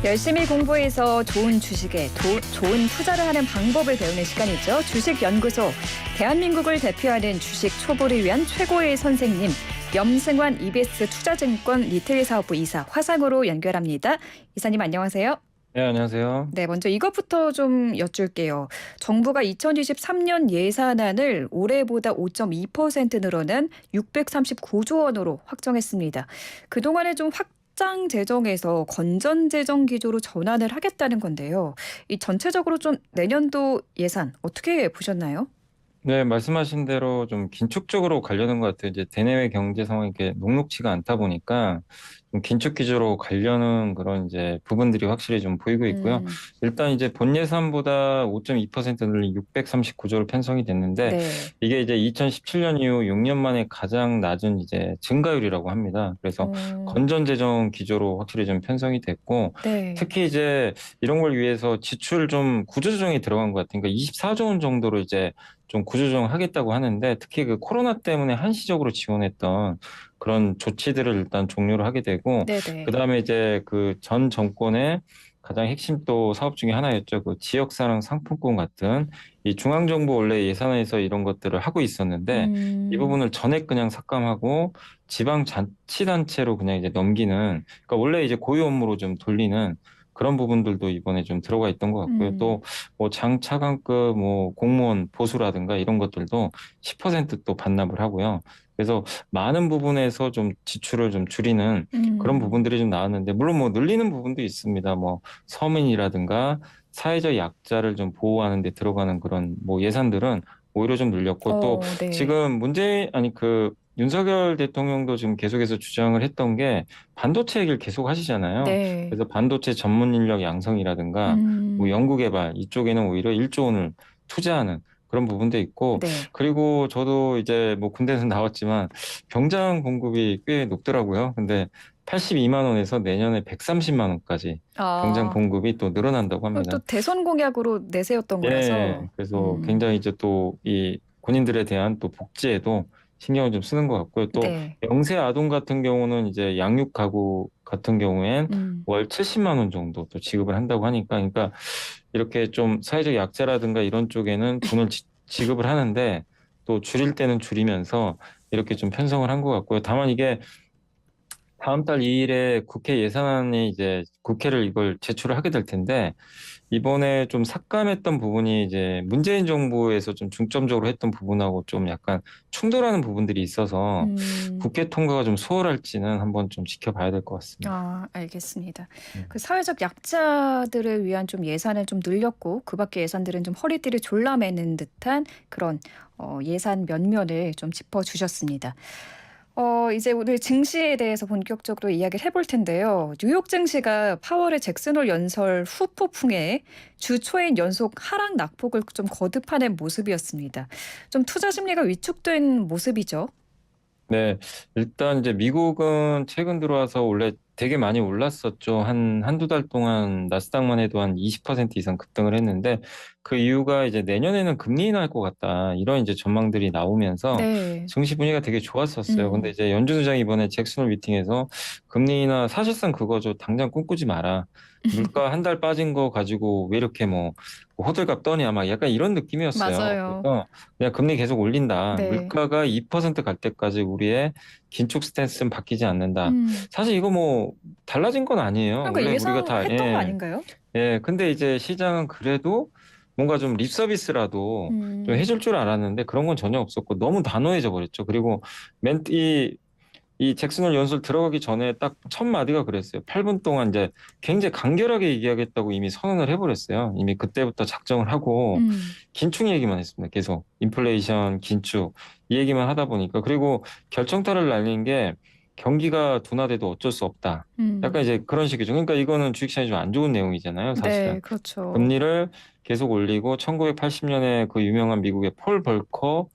열심히 공부해서 좋은 주식에 좋은 투자를 하는 방법을 배우는 시간이죠. 주식연구소. 대한민국을 대표하는 주식 초보를 위한 최고의 선생님. 염승환 EBS 투자증권 리테일사업부 이사 화상으로 연결합니다. 이사님 안녕하세요. 네, 안녕하세요. 네, 먼저 이것부터 좀 여쭐게요. 정부가 2023년 예산안을 올해보다 5.2% 늘어난 639조 원으로 확정했습니다. 그동안에 좀 확장 재정에서 건전 재정 기조로 전환을 하겠다는 건데요. 이 전체적으로 좀 내년도 예산 어떻게 보셨나요? 네, 말씀하신 대로 좀 긴축적으로 가려는 것 같아요. 이제 대내외 경제 상황이 이렇게 녹록치가 않다 보니까 좀 긴축 기조로 가려는 그런 이제 부분들이 확실히 좀 보이고 있고요. 음, 일단 이제 본 예산보다 5.2% 늘린 639조로 편성이 됐는데 네. 이게 이제 2017년 이후 6년 만에 가장 낮은 이제 증가율이라고 합니다. 그래서 어, 건전 재정 기조로 확실히 좀 편성이 됐고 네. 특히 이제 이런 걸 위해서 지출 좀 구조조정이 들어간 것 같아요. 그러니까 24조 원 정도로 이제 좀 구조조정 하겠다고 하는데 특히 그 코로나 때문에 한시적으로 지원했던 그런 조치들을 일단 종료를 하게 되고 네네. 그다음에 이제 그 전 정권의 가장 핵심 또 사업 중에 하나였죠. 그 지역사랑 상품권 같은 이 중앙정부 원래 예산에서 이런 것들을 하고 있었는데 이 음, 부분을 전액 그냥 삭감하고 지방자치단체로 그냥 이제 넘기는 그러니까 원래 이제 고유 업무로 좀 돌리는 그런 부분들도 이번에 좀 들어가 있던 것 같고요. 음. 또 뭐 장차관급 뭐 공무원 보수라든가 이런 것들도 10%또 반납을 하고요. 그래서 많은 부분에서 좀 지출을 좀 줄이는 그런 음. 부분들이 좀 나왔는데 물론 뭐 늘리는 부분도 있습니다. 뭐 서민이라든가 사회적 약자를 좀 보호하는 데 들어가는 그런 뭐 예산들은 오히려 좀 늘렸고 또 네. 지금 윤석열 대통령도 지금 계속해서 주장을 했던 게 반도체 얘기를 계속 하시잖아요. 네. 그래서 반도체 전문 인력 양성이라든가 뭐 음. 연구개발 이쪽에는 오히려 1조 원을 투자하는 그런 부분도 있고 네. 그리고 저도 이제 뭐 군대에서 나왔지만 병장 봉급이 꽤 높더라고요. 근데 82만 원에서 내년에 130만 원까지 병장 아. 봉급이 또 늘어난다고 또 합니다. 대선 공약으로 내세웠던 예, 거라서. 그래서 굉장히 이제 또 이 군인들에 대한 또 복지에도 신경을 좀 쓰는 것 같고요. 또 네. 영세 아동 같은 경우는 이제 양육 가구 같은 경우엔 음. 월 70만 원 정도 또 지급을 한다고 하니까, 그러니까 이렇게 좀 사회적 약자라든가 이런 쪽에는 돈을 지급을 하는데 또 줄일 때는 줄이면서 이렇게 좀 편성을 한 것 같고요. 다만 이게 다음 달 2일에 국회 예산안이 이제 국회를 이걸 제출을 하게 될 텐데 이번에 좀 삭감했던 부분이 이제 문재인 정부에서 좀 중점적으로 했던 부분하고 좀 약간 충돌하는 부분들이 있어서 음. 국회 통과가 좀 수월할지는 한번 좀 지켜봐야 될 것 같습니다. 아, 알겠습니다. 음. 그 사회적 약자들을 위한 좀 예산을 좀 늘렸고 그밖에 예산들은 좀 허리띠를 졸라매는 듯한 그런 예산 면면을 좀 짚어 주셨습니다. 이제 오늘 증시에 대해서 본격적으로 이야기를 해볼 텐데요. 뉴욕 증시가 파월의 잭슨홀 연설 후 폭풍에 주 초인 연속 하락 낙폭을 좀 거듭하는 모습이었습니다. 좀 투자 심리가 위축된 모습이죠. 네, 일단 이제 미국은 최근 들어와서 원래 되게 많이 올랐었죠. 한두 달 동안 나스닥만 해도 한 20% 이상 급등을 했는데 그 이유가 이제 내년에는 금리 인하할 것 같다. 이런 이제 전망들이 나오면서 네. 증시 분위기가 되게 좋았었어요. 근데 음. 이제 연준 의장이 이번에 잭슨홀 미팅에서 금리 인하 사실상 그거죠. 당장 꿈꾸지 마라. 물가 한 달 빠진 거 가지고 왜 이렇게 뭐 호들갑 떠냐 막 약간 이런 느낌이었어요. 맞아요. 그래서 그냥 금리 계속 올린다. 네. 물가가 2%갈 때까지 우리의 긴축 스탠스는 바뀌지 않는다. 음. 사실 이거 뭐 달라진 건 아니에요. 그러니까 원래 우리가 다, 예상했던 거 예, 아닌가요? 예. 근데 이제 시장은 그래도 뭔가 좀 립 서비스라도 좀 음. 해줄 줄 알았는데 그런 건 전혀 없었고 너무 단호해져 버렸죠. 그리고 이 잭슨홀 연설 들어가기 전에 딱 첫 마디가 그랬어요. 8분 동안 이제 굉장히 간결하게 얘기하겠다고 이미 선언을 해버렸어요. 이미 그때부터 작정을 하고 음. 긴축 얘기만 했습니다. 계속 인플레이션, 긴축 이 얘기만 하다 보니까 그리고 결정타를 날린 게 경기가 둔화돼도 어쩔 수 없다. 음. 약간 이제 그런 식이죠. 그러니까 이거는 주식시장이 좀 안 좋은 내용이잖아요, 사실은. 네, 그렇죠. 금리를 계속 올리고 1980년에 그 유명한 미국의 폴 벌커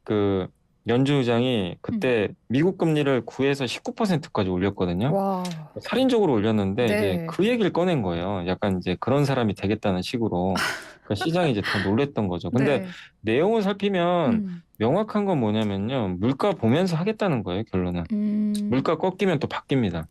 그 연준 의장이 음. 그때 미국 금리를 9에서 19%까지 올렸거든요. 와. 살인적으로 올렸는데 이제 네. 그 얘기를 꺼낸 거예요. 약간 이제 그런 사람이 되겠다는 식으로. 그 시장이 이제 더 놀랬던 거죠. 근데 네. 내용을 살피면 음. 명확한 건 뭐냐면요. 물가 보면서 하겠다는 거예요, 결론은. 음. 물가 꺾이면 또 바뀝니다.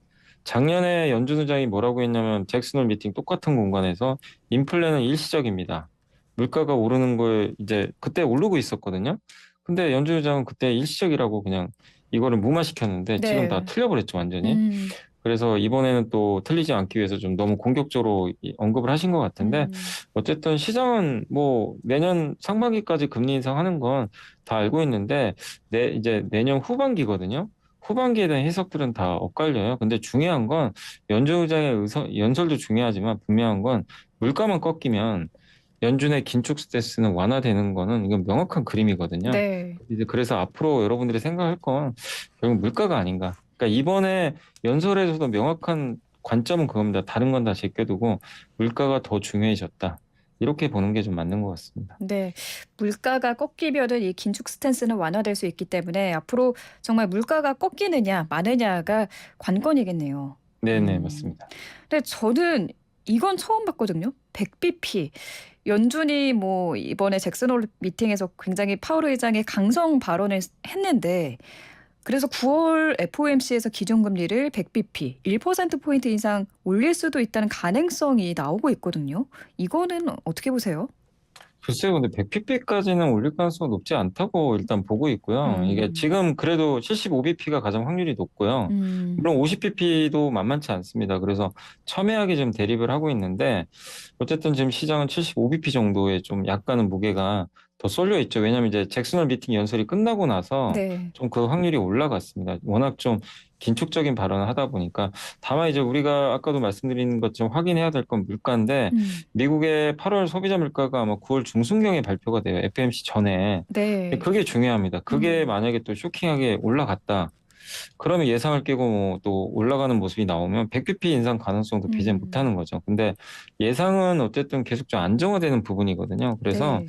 작년에 연준 의장이 뭐라고 했냐면 잭슨홀 미팅 똑같은 공간에서 인플레는 일시적입니다. 물가가 오르는 거에 이제 그때 오르고 있었거든요. 근데 연준 의장은 그때 일시적이라고 그냥 이거를 무마시켰는데 지금 다 네. 틀려버렸죠, 완전히. 음. 그래서 이번에는 또 틀리지 않기 위해서 좀 너무 공격적으로 언급을 하신 것 같은데 음. 어쨌든 시장은 뭐 내년 상반기까지 금리 인상하는 건 다 알고 있는데 이제 내년 후반기거든요. 후반기에 대한 해석들은 다 엇갈려요. 근데 중요한 건 연준 의장의 연설도 중요하지만 분명한 건 물가만 꺾이면 연준의 긴축 스탠스는 완화되는 거는 이건 명확한 그림이거든요. 네. 이제 그래서 앞으로 여러분들이 생각할 건 결국 물가가 아닌가. 그러니까 이번에 연설에서도 명확한 관점은 그겁니다. 다른 건 다 제껴두고 물가가 더 중요해졌다. 이렇게 보는 게 좀 맞는 것 같습니다. 네. 물가가 꺾이면은 이 긴축 스탠스는 완화될 수 있기 때문에 앞으로 정말 물가가 꺾이느냐 마느냐가 관건이겠네요. 네네, 음. 맞습니다. 근데 저는 이건 처음 봤거든요. 100bp. 연준이 뭐 이번에 잭슨 홀 미팅에서 굉장히 파월 의장의 강성 발언을 했는데 그래서 9월 FOMC에서 기준금리를 100bp, 1%포인트 이상 올릴 수도 있다는 가능성이 나오고 있거든요. 이거는 어떻게 보세요? 글쎄요, 근데 100pp까지는 올릴 가능성은 높지 않다고 일단 보고 있고요. 이게 음. 지금 그래도 75bp가 가장 확률이 높고요. 음. 물론 50pp도 만만치 않습니다. 그래서 첨예하게 좀 대립을 하고 있는데 어쨌든 지금 시장은 75bp 정도의 좀 약간은 무게가 더 쏠려 있죠. 왜냐하면 이제 잭슨홀 미팅 연설이 끝나고 나서 네. 좀 그 확률이 올라갔습니다. 워낙 좀 긴축적인 발언을 하다 보니까 다만 이제 우리가 아까도 말씀드린 것처럼 확인해야 될 건 물가인데 음. 미국의 8월 소비자 물가가 아마 9월 중순경에 발표가 돼요. FMC 전에. 네. 그게 중요합니다. 그게 음. 만약에 또 쇼킹하게 올라갔다. 그러면 예상을 깨고 뭐또 올라가는 모습이 나오면 100bp 인상 가능성도 배제 음. 못하는 거죠. 근데 예상은 어쨌든 계속 좀 안정화되는 부분이거든요. 그래서 네.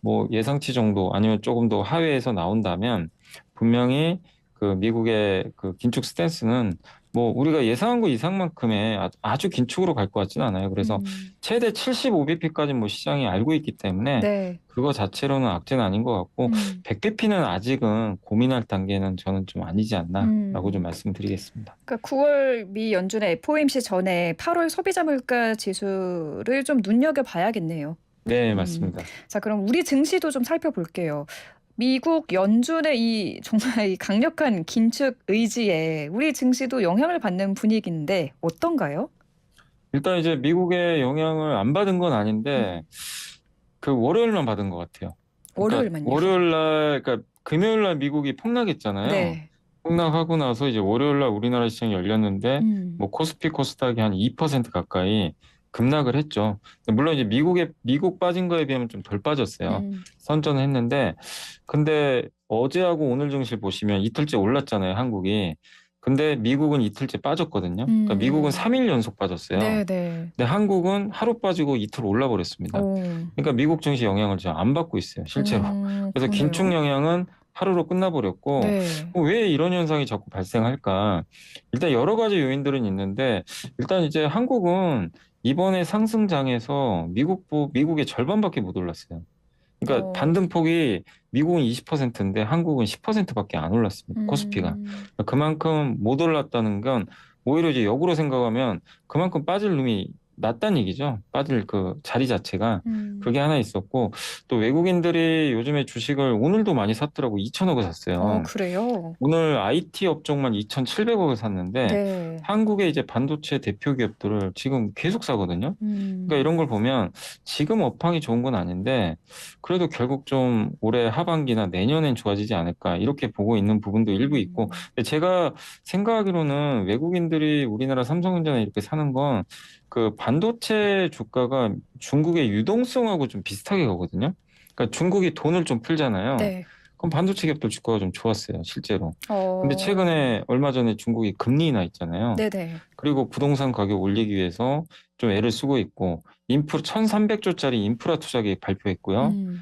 뭐 예상치 정도 아니면 조금 더 하회해서 나온다면 분명히 그 미국의 그 긴축 스탠스는 뭐 우리가 예상한 거 이상만큼의 아주 긴축으로 갈 것 같지는 않아요. 그래서 음. 최대 75bp까지 뭐 시장이 알고 있기 때문에 네. 그거 자체로는 악재는 아닌 것 같고 음. 100bp는 아직은 고민할 단계는 저는 좀 아니지 않나라고 좀 음. 말씀드리겠습니다. 그러니까 9월 미 연준의 FOMC 전에 8월 소비자 물가 지수를 좀 눈여겨 봐야겠네요. 네, 음. 맞습니다. 자, 그럼 우리 증시도 좀 살펴볼게요. 미국 연준의 이 정말 이 강력한 긴축 의지에 우리 증시도 영향을 받는 분위기인데 어떤가요? 일단 이제 미국의 영향을 안 받은 건 아닌데 음. 그 월요일만 받은 것 같아요. 그러니까 월요일만요. 월요일 날, 그러니까 금요일 날 미국이 폭락했잖아요. 네. 폭락하고 나서 이제 월요일 날 우리나라 시장이 열렸는데 음. 뭐 코스피 코스닥이 한 2% 가까이 급락을 했죠. 물론 이제 미국 빠진 거에 비하면 좀 덜 빠졌어요. 음. 선전을 했는데 근데 어제하고 오늘 증시 보시면 이틀째 올랐잖아요, 한국이. 근데 미국은 이틀째 빠졌거든요. 그러니까 미국은 음. 3일 연속 빠졌어요. 네네. 근데 한국은 하루 빠지고 이틀 올라 버렸습니다. 어. 그러니까 미국 증시 영향을 지금 안 받고 있어요, 실제로. 그래서 긴축 그러네요. 영향은 하루로 끝나버렸고, 네. 왜 이런 현상이 자꾸 발생할까? 일단 여러 가지 요인들은 있는데, 일단 이제 한국은 이번에 상승장에서 미국의 절반밖에 못 올랐어요. 그러니까 어. 반등폭이 미국은 20%인데 한국은 10%밖에 안 올랐습니다. 코스피가. 음. 그만큼 못 올랐다는 건 오히려 이제 역으로 생각하면 그만큼 빠질 놈이 낮다는 얘기죠. 빠질 그 자리 자체가. 음. 그게 하나 있었고 또 외국인들이 요즘에 주식을 오늘도 많이 샀더라고 2천억을 샀어요. 그래요? 오늘 IT 업종만 2,700억을 샀는데 네. 한국의 이제 반도체 대표 기업들을 지금 계속 사거든요. 그러니까 음. 이런 걸 보면 지금 업황이 좋은 건 아닌데 그래도 결국 좀 올해 하반기나 내년엔 좋아지지 않을까 이렇게 보고 있는 부분도 일부 있고 음. 근데 제가 생각하기로는 외국인들이 우리나라 삼성전자 이렇게 사는 건 그 반도체 주가가 중국의 유동성하고 좀 비슷하게 가거든요. 그러니까 중국이 돈을 좀 풀잖아요. 네. 그럼 반도체 기업들 주가가 좀 좋았어요, 실제로. 근데 어. 최근에 얼마 전에 중국이 금리 인하 있잖아요. 네네. 그리고 부동산 가격 올리기 위해서 좀 애를 쓰고 있고 1,300조짜리 인프라 투자 계획 발표했고요. 음.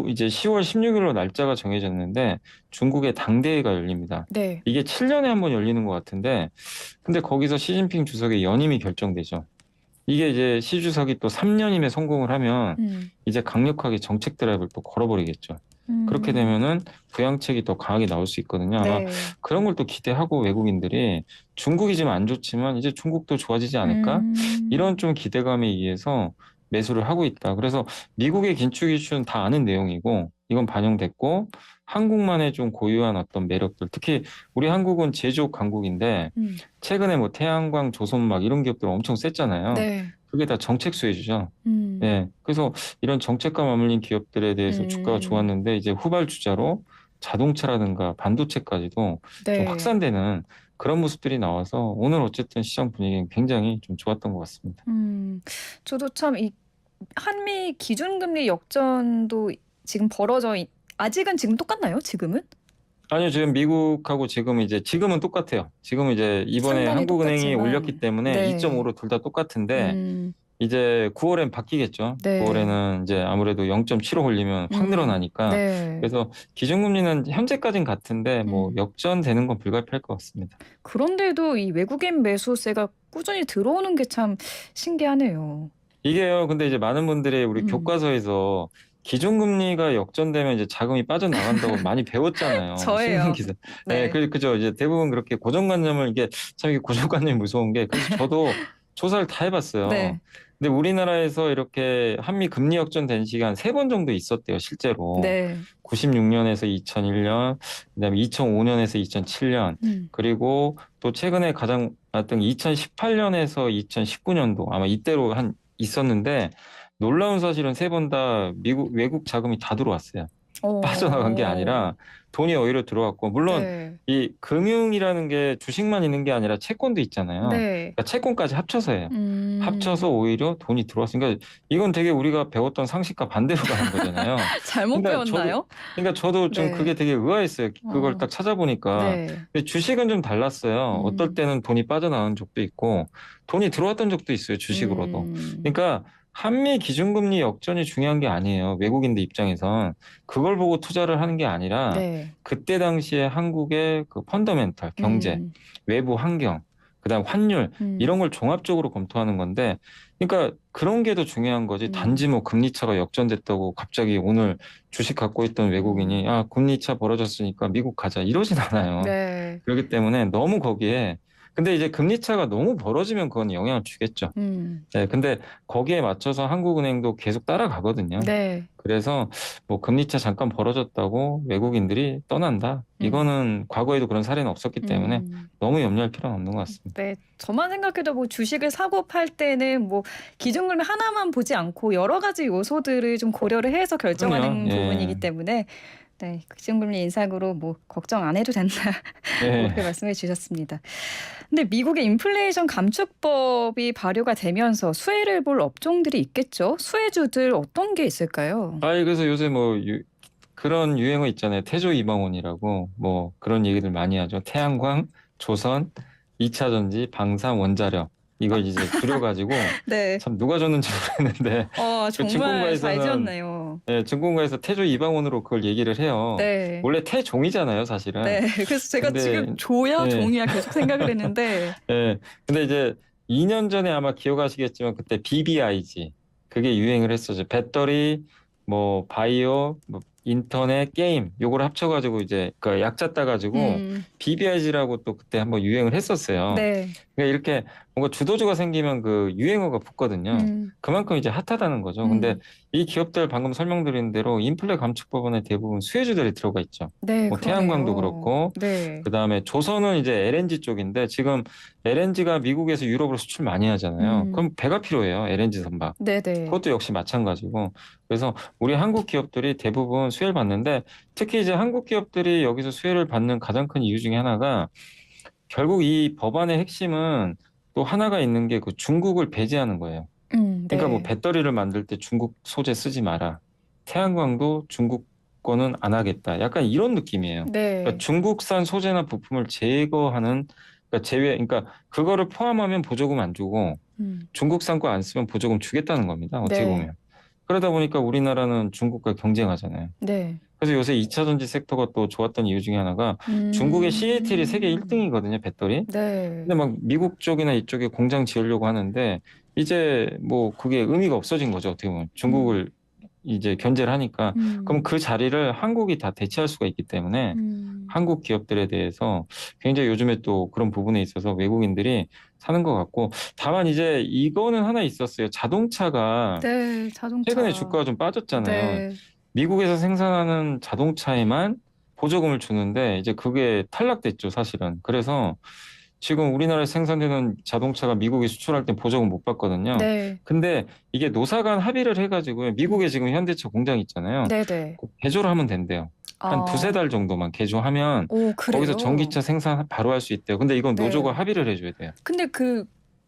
이제 10월 16일로 날짜가 정해졌는데 중국의 당대회가 열립니다. 네. 이게 7년에 한 번 열리는 것 같은데 근데 거기서 시진핑 주석의 연임이 결정되죠. 이게 이제 시 주석이 또 3년임에 성공을 하면 음. 이제 강력하게 정책 드라이브를 또 걸어버리겠죠. 그렇게 음. 되면은 부양책이 더 강하게 나올 수 있거든요. 아마 네. 그런 걸 또 기대하고 외국인들이 중국이 지금 안 좋지만 이제 중국도 좋아지지 않을까? 이런 음. 좀 기대감에 의해서 매수를 하고 있다. 그래서 미국의 긴축 이슈는 다 아는 내용이고 이건 반영됐고 한국만의 좀 고유한 어떤 매력들, 특히 우리 한국은 제조업 강국인데 음. 최근에 뭐 태양광, 조선막 이런 기업들 엄청 셌잖아요. 네. 그게 다 정책 수혜주죠. 음. 네, 그래서 이런 정책과 맞물린 기업들에 대해서 주가가 음. 좋았는데 이제 후발주자로 자동차라든가 반도체까지도 좀 네. 확산되는 그런 모습들이 나와서 오늘 어쨌든 시장 분위기는 굉장히 좀 좋았던 것 같습니다. 음. 저도 참 이 한미 기준금리 역전도 지금 벌어져 있 아직은 지금 똑같나요? 지금은? 아니요, 지금 미국하고 지금은 똑같아요. 지금은 이제 이번에 상단이 한국은행이 올렸기 똑같지만 때문에 네. 2.5로 둘 다 똑같은데 음. 이제 9월엔 바뀌겠죠. 네. 9월에는 이제 아무래도 0.75 올리면 확 늘어나니까. 네. 그래서 기준금리는 현재까진 같은데 뭐 음. 역전되는 건 불가피할 것 같습니다. 그런데도 이 외국인 매수세가 꾸준히 들어오는 게 참 신기하네요. 이게요, 근데 이제 많은 분들이 우리 음. 교과서에서 기준금리가 역전되면 이제 자금이 빠져나간다고 많이 배웠잖아요. 신문 저예요. 기사. 네, 네. 그죠. 이제 대부분 그렇게 고정관념을 이게 참 이게 고정관념이 무서운 게 그래서 저도 조사를 다 해봤어요. 네. 근데 우리나라에서 이렇게 한미 금리 역전된 시간 3번 정도 있었대요, 실제로. 네. 96년에서 2001년, 그다음에 2005년에서 2007년, 음. 그리고 또 최근에 가장 났던 2018년에서 2019년도 아마 이때로 한 있었는데 놀라운 사실은 3번 다 미국 외국 자금이 다 들어왔어요. 빠져나간 게 어. 아니라 돈이 오히려 들어왔고 물론 네. 이 금융이라는 게 주식만 있는 게 아니라 채권도 있잖아요. 네. 그러니까 채권까지 합쳐서예요. 음. 합쳐서 오히려 돈이 들어왔으니까 이건 되게 우리가 배웠던 상식과 반대로 가는 거잖아요. 잘못 그러니까 저도 배웠나요? 그러니까 저도 좀 그게 네. 되게 의아했어요. 그걸 어. 딱 찾아보니까. 네. 근데 주식은 좀 달랐어요. 어떨 음. 때는 돈이 빠져나온 적도 있고 돈이 들어왔던 적도 있어요. 주식으로도. 음. 그러니까 한미 기준금리 역전이 중요한 게 아니에요. 외국인들 입장에선 그걸 보고 투자를 하는 게 아니라 네. 그때 당시에 한국의 그 펀더멘털 경제, 음. 외부 환경, 그다음 환율 음. 이런 걸 종합적으로 검토하는 건데, 그러니까 그런 게 더 중요한 거지. 음. 단지 뭐 금리 차가 역전됐다고 갑자기 오늘 주식 갖고 있던 외국인이 음. 아 금리 차 벌어졌으니까 미국 가자 이러진 않아요. 네. 그렇기 때문에 너무 거기에 근데 이제 금리 차가 너무 벌어지면 그건 영향을 주겠죠. 음. 네, 근데 거기에 맞춰서 한국은행도 계속 따라가거든요. 네. 그래서 뭐 금리차 잠깐 벌어졌다고 외국인들이 떠난다. 음. 이거는 과거에도 그런 사례는 없었기 때문에 음. 너무 염려할 필요는 없는 것 같습니다. 네. 저만 생각해도 뭐 주식을 사고 팔 때는 뭐 기준금리 하나만 보지 않고 여러 가지 요소들을 좀 고려를 해서 그럼요. 결정하는 부분이기 예. 때문에 네. 기준금리 인상으로 뭐 걱정 안 해도 된다. 뭐 예. 그렇게 말씀해 주셨습니다. 근데 미국의 인플레이션 감축법이 발효가 되면서 수혜를 볼 업종들이 있겠죠? 수혜주들 어떤 게 있을까요? 아이, 그래서 요새 뭐 그런 유행어 있잖아요. 태조 이방원이라고 뭐 그런 얘기들 많이 하죠. 태양광, 조선, 2차 전지, 방산, 원자력. 이걸 이제 줄여가지고 네. 참 누가 줬는지 모르겠는데 그 정말 잘 증권가에서는 지었네요. 예, 증권가에서 태조 이방원으로 그걸 얘기를 해요. 네. 원래 태종이잖아요, 사실은. 네. 그래서 제가 지금 근데 조야, 예, 종이야 계속 생각을 했는데 예. 근데 이제 2년 전에 아마 기억하시겠지만 그때 BBIG 그게 유행을 했었죠. 배터리, 뭐 바이오, 뭐 인터넷, 게임 요걸 합쳐가지고 이제 그 약자 따가지고 음. BBIG라고 또 그때 한번 유행을 했었어요. 네. 그러니까 이렇게 뭔가 주도주가 생기면 그 유행어가 붙거든요. 음. 그만큼 이제 핫하다는 거죠. 근데 음. 이 기업들 방금 설명드린 대로 인플레 감축 법안에 대부분 수혜주들이 들어가 있죠. 네 뭐 태양광도 그러네요. 그렇고 네. 그다음에 조선은 이제 LNG 쪽인데 지금 LNG가 미국에서 유럽으로 수출 많이 하잖아요. 음. 그럼 배가 필요해요. LNG 선박. 네네. 그것도 역시 마찬가지고. 그래서 우리 한국 기업들이 대부분 수혜를 받는데 특히 이제 한국 기업들이 여기서 수혜를 받는 가장 큰 이유 중에 하나가 결국 이 법안의 핵심은 또 하나가 있는 게 그 중국을 배제하는 거예요. 그러니까 뭐 네. 배터리를 만들 때 중국 소재 쓰지 마라. 태양광도 중국 거는 안 하겠다. 약간 이런 느낌이에요. 그러니까 네. 중국산 소재나 부품을 제거하는 그러니까 그러니까 그거를 포함하면 보조금 안 주고 음. 중국산 거 안 쓰면 보조금 주겠다는 겁니다. 어떻게 네. 보면. 그러다 보니까 우리나라는 중국과 경쟁하잖아요. 네. 그래서 요새 2차 전지 섹터가 또 좋았던 이유 중에 하나가 중국의 CATL이 세계 음. 1등이거든요, 배터리. 네. 근데 막 미국 쪽이나 이쪽에 공장 지으려고 하는데 이제 뭐 그게 의미가 없어진 거죠, 어떻게 보면. 음. 중국을 이제 견제를 하니까 그럼 그 자리를 한국이 다 대체할 수가 있기 때문에 한국 기업들에 대해서 굉장히 요즘에 또 그런 부분에 있어서 외국인들이 사는 것 같고 다만 이제 이거는 하나 있었어요. 자동차가 네, 최근에 자동차. 주가가 좀 빠졌잖아요. 네. 미국에서 생산하는 자동차에만 보조금을 주는데 이제 그게 탈락됐죠, 사실은. 그래서 지금 우리나라에 생산되는 자동차가 미국에 수출할 때 보조금 못 받거든요. 네. 근데 이게 노사 간 합의를 해가지고요. 미국에 지금 현대차 공장 있잖아요. 네네. 그 개조를 하면 된대요. 한 두세 아, 달 정도만 개조하면 오, 거기서 그래요? 전기차 생산 바로 할 수 있대요. 근데 이건 노조가 네. 합의를 해줘야 돼요. 근데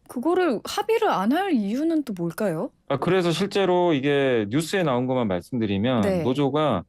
그거를 합의를 안 할 이유는 또 뭘까요? 그래서 실제로 이게 뉴스에 나온 것만 말씀드리면 네. 노조가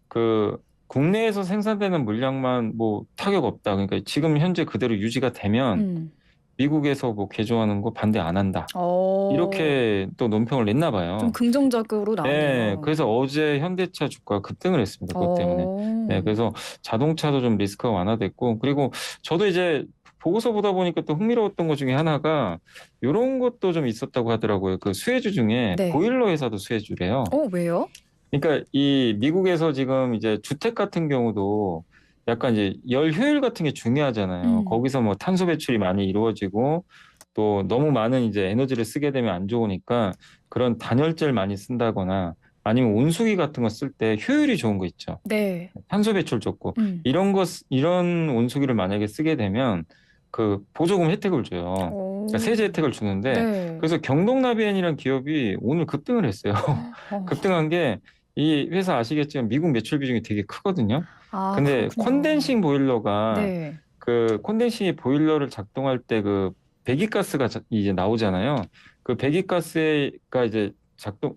그 국내에서 생산되는 물량만 뭐 타격 없다. 그러니까 지금 현재 그대로 유지가 되면 음. 미국에서 뭐 개조하는 거 반대 안 한다. 어, 이렇게 또 논평을 냈나 좀 봐요. 긍정적으로 네, 나왔네요. 그래서 어제 현대차 주가가 급등을 했습니다. 그것 때문에. 네, 어, 그래서 자동차도 좀 리스크가 완화됐고, 그리고 저도 이제 보고서 보다 보니까 또 흥미로웠던 것 중에 하나가 이런 것도 좀 있었다고 하더라고요. 그 수혜주 중에 네. 보일러 회사도 수혜주래요. 왜요? 그러니까 이 미국에서 지금 이제 주택 같은 경우도 약간 이제 열 효율 같은 게 중요하잖아요. 음. 거기서 뭐 탄소 배출이 많이 이루어지고 또 너무 많은 이제 에너지를 쓰게 되면 안 좋으니까 그런 단열재를 많이 쓴다거나 아니면 온수기 같은 거 쓸 때 효율이 좋은 거 있죠. 네. 탄소 배출 좋고 음. 이런 온수기를 만약에 쓰게 되면 그 보조금 혜택을 줘요. 그러니까 세제 오, 혜택을 주는데 네. 그래서 경동나비엔이라는 기업이 오늘 급등을 했어요. 어, 급등한 게 이 회사 아시겠지만 미국 매출 비중이 되게 크거든요. 아, 근데 그렇군요. 콘덴싱 보일러가 네. 그 콘덴싱 보일러를 작동할 때 그 배기가스가 이제 나오잖아요. 그 배기가스가 이제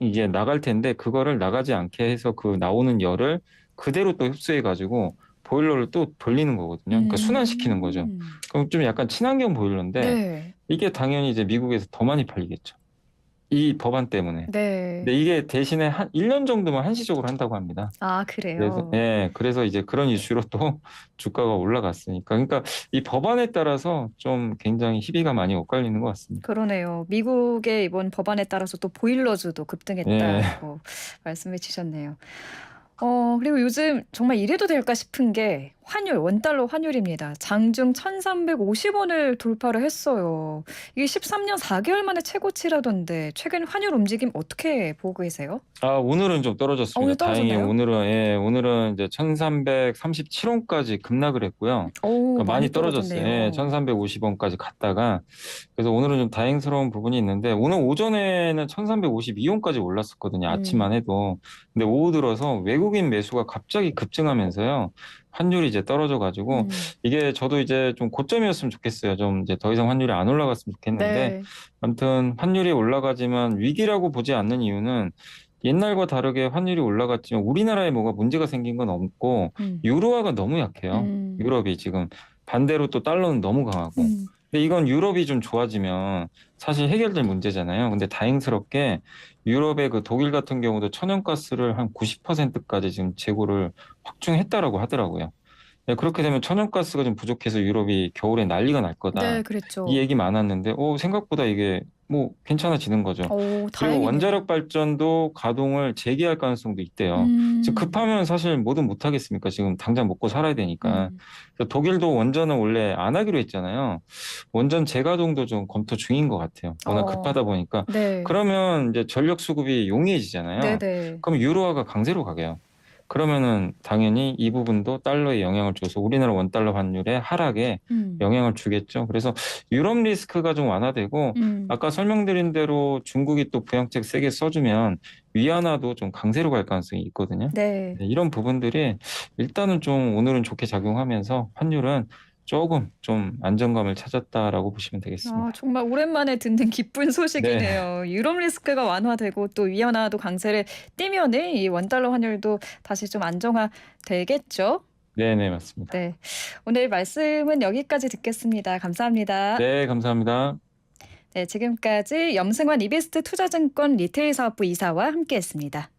이제 나갈 텐데 그거를 나가지 않게 해서 그 나오는 열을 그대로 또 흡수해 가지고 보일러를 또 돌리는 거거든요. 그러니까 순환시키는 거죠. 음. 그럼 좀 약간 친환경 보일러인데 네. 이게 당연히 이제 미국에서 더 많이 팔리겠죠. 이 법안 때문에. 네. 근데 이게 대신에 한 1년 정도만 한시적으로 한다고 합니다. 아, 그래서 그래요? 그래서 이제 그런 이슈로 또 주가가 올라갔으니까. 그러니까 이 법안에 따라서 좀 굉장히 희비가 많이 엇갈리는 것 같습니다. 그러네요. 미국의 이번 법안에 따라서 또 보일러주도 예. 급등했다고 말씀해 주셨네요. 그리고 요즘 정말 이래도 될까 싶은 게 원달러 환율입니다. 장중 1,350원을 돌파를 했어요. 이게 13년 4개월 만에 최고치라던데 최근 환율 움직임 어떻게 보고 계세요? 오늘은 좀 떨어졌습니다. 오늘 다행히 떨어졌나요? 오늘은 이제 1,337원까지 급락을 했고요. 오, 그러니까 많이 많이 떨어졌어요. 예, 떨어졌네요. 1,350원까지 갔다가 그래서 오늘은 좀 다행스러운 부분이 있는데 오늘 오전에는 1,352원까지 올랐었거든요. 아침만 음, 해도. 근데 오후 들어서 외국인 매수가 갑자기 급증하면서요. 환율이 이제 떨어져 가지고 음, 이게 저도 이제 좀 고점이었으면 좋겠어요. 좀 이제 더 이상 환율이 안 올라갔으면 좋겠는데 네. 아무튼 환율이 올라가지만 위기라고 보지 않는 이유는 옛날과 다르게 환율이 올라갔지만 우리나라에 뭐가 문제가 생긴 건 없고 음, 유로화가 너무 약해요. 음, 유럽이 지금 반대로 또 달러는 너무 강하고. 음. 근데 이건 유럽이 좀 좋아지면 사실 해결될 문제잖아요. 근데 다행스럽게 유럽의 그 독일 같은 경우도 천연가스를 한 90%까지 지금 재고를 확충했다라고 하더라고요. 네, 그렇게 되면 천연가스가 좀 부족해서 유럽이 겨울에 난리가 날 네, 거다. 이 그랬죠. 얘기 많았는데, 생각보다 이게 뭐 괜찮아지는 거죠. 오, 그리고 원자력 다행이네요. 발전도 가동을 재개할 가능성도 있대요. 지금 음, 급하면 사실 뭐든 못 하겠습니까? 지금 당장 먹고 살아야 되니까. 음. 그래서 독일도 원전은 원래 안 하기로 했잖아요. 원전 재가동도 좀 검토 중인 것 같아요. 워낙 어, 급하다 보니까. 네. 그러면 이제 전력 수급이 용이해지잖아요. 네네. 그럼 유로화가 강세로 가게요. 그러면은 당연히 이 부분도 달러에 영향을 줘서 우리나라 원달러 환율의 하락에 음, 영향을 주겠죠. 그래서 유럽 리스크가 좀 완화되고 음. 아까 설명드린 대로 중국이 또 부양책 세게 써주면 위안화도 좀 강세로 갈 가능성이 있거든요. 네. 네, 이런 부분들이 일단은 좀 오늘은 좋게 작용하면서 환율은 조금 좀 안정감을 찾았다라고 보시면 되겠습니다. 정말 오랜만에 듣는 기쁜 네, 소식이네요. 유럽 리스크가 완화되고 또 위안화도 강세를 띠면은 이 원달러 환율도 다시 좀 안정화 되겠죠? 네, 네, 맞습니다. 네. 오늘 말씀은 여기까지 듣겠습니다. 감사합니다. 네, 감사합니다. 네, 지금까지 염승환 이베스트 투자증권 리테일 사업부 이사와 함께했습니다.